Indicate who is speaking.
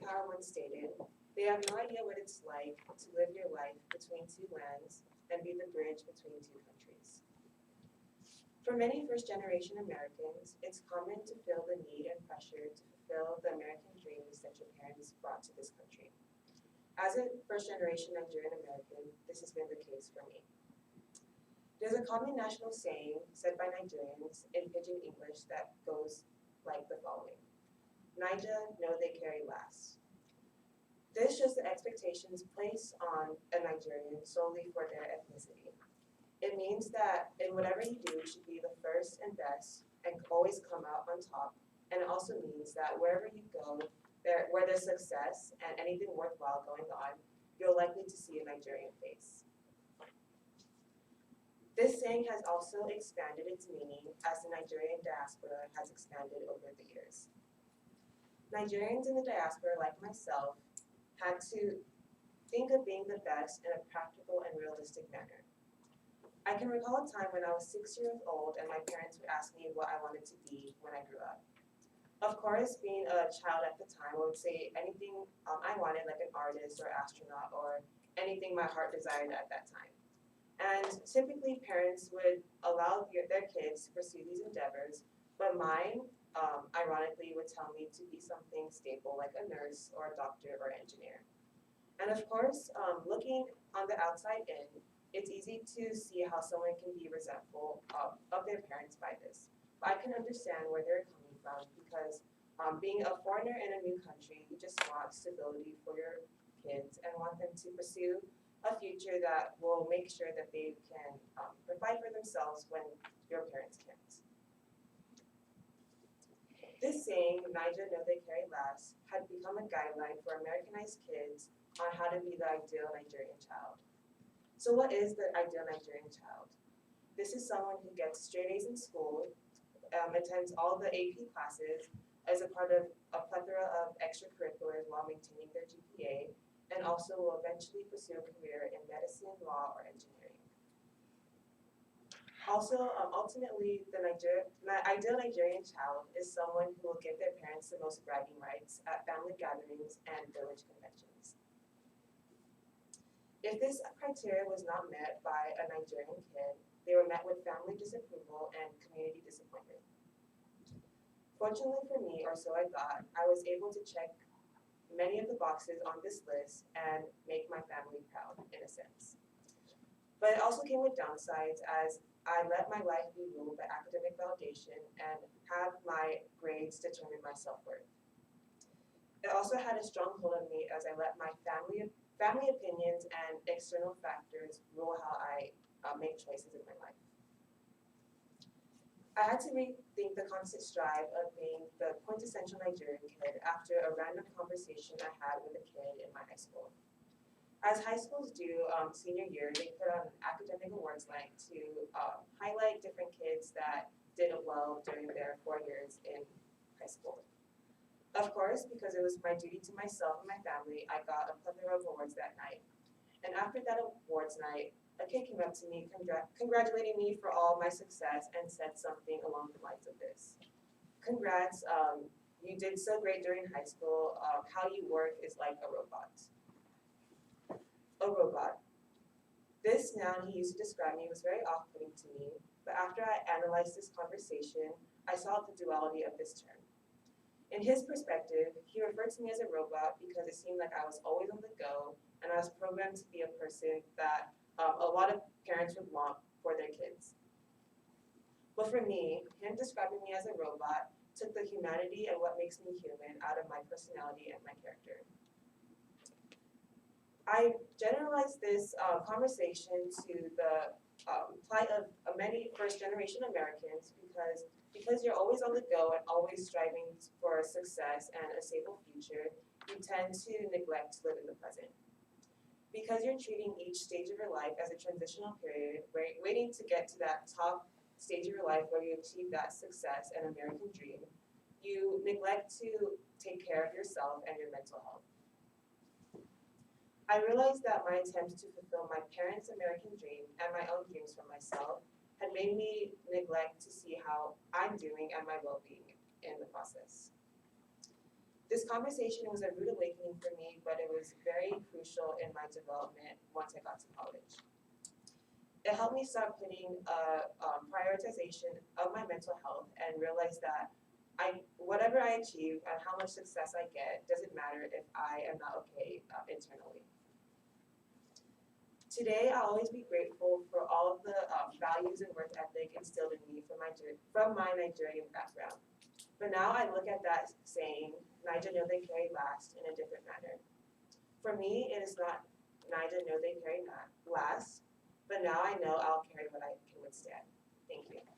Speaker 1: Power once stated, they have no idea what it's like to live your life between two lands and be the bridge between two countries. For many first-generation Americans, it's common to feel the need and pressure to fulfill the American dreams that your parents brought to this country. As a first-generation Nigerian American, this has been the case for me. There's a common national saying said by Nigerians in pidgin English that goes like the following: Naija know they carry last. This shows the expectations placed on a Nigerian solely for their ethnicity. It means that in whatever you do, you should be the first and best and always come out on top. And it also means that wherever you go, where there's success and anything worthwhile going on, you're likely to see a Nigerian face. This saying has also expanded its meaning as the Nigerian diaspora has expanded over the years. Nigerians in the diaspora, like myself, had to think of being the best in a practical and realistic manner. I can recall a time when I was 6 years old and my parents would ask me what I wanted to be when I grew up. Of course, being a child at the time, I would say anything I wanted, like an artist or astronaut or anything my heart desired at that time. And typically parents would allow their kids to pursue these endeavors, but mine, ironically, would tell me to be something stable like a nurse or a doctor or engineer. And of course, looking on the outside in, it's easy to see how someone can be resentful of their parents by this. But I can understand where they're coming from because being a foreigner in a new country, you just want stability for your kids and want them to pursue a future that will make sure that they can provide for themselves when your parents can't. This saying, Naija know they carry last, had become a guideline for Americanized kids on how to be the ideal Nigerian child. So what is the ideal Nigerian child? This is someone who gets straight A's in school, attends all the AP classes, as a part of a plethora of extracurriculars while maintaining their GPA, and also will eventually pursue a career in medicine, law, or engineering. Also, ultimately, the ideal Nigerian child is someone who will give their parents the most bragging rights at family gatherings and village conventions. If this criteria was not met by a Nigerian kid, they were met with family disapproval and community disappointment. Fortunately for me, or so I thought, I was able to check many of the boxes on this list and make my family proud, in a sense. But it also came with downsides as I let my life be ruled by academic validation and have my grades determine my self-worth. It also had a strong hold on me as I let my family opinions and external factors rule how I make choices in my life. I had to rethink the constant strive of being the quintessential Nigerian kid after a random conversation I had with a kid in my high school. As high schools do senior year, they put on an academic awards night to highlight different kids that did well during their 4 years in high school. Of course, because it was my duty to myself and my family, I got a plethora of awards that night. And after that awards night, a kid came up to me congratulating me for all my success and said something along the lines of this: "Congrats, you did so great during high school. How you work is like a robot." A robot. This noun he used to describe me was very off-putting to me, but after I analyzed this conversation, I saw the duality of this term. In his perspective, he referred to me as a robot because it seemed like I was always on the go and I was programmed to be a person that a lot of parents would want for their kids. But for me, him describing me as a robot took the humanity and what makes me human out of my personality and my character. I generalized this conversation to the plight of many first-generation Americans because you're always on the go and always striving for success and a stable future, you tend to neglect to live in the present. Because you're treating each stage of your life as a transitional period, waiting to get to that top stage of your life where you achieve that success and American dream, you neglect to take care of yourself and your mental health. I realized that my attempts to fulfill my parents' American dream and my own dreams for myself had made me neglect to see how I'm doing and my well-being in the process. This conversation was a rude awakening for me, but it was very crucial in my development once I got to college. It helped me start putting a prioritization of my mental health and realize that whatever I achieve and how much success I get doesn't matter if I am not okay internally. Today, I'll always be grateful for all of the values and work ethic instilled in me from my Nigerian background. But now I look at that saying, Naija know they carry last in a different manner. For me, it is not Naija know they carry last, but now I know I'll carry what I can withstand. Thank you.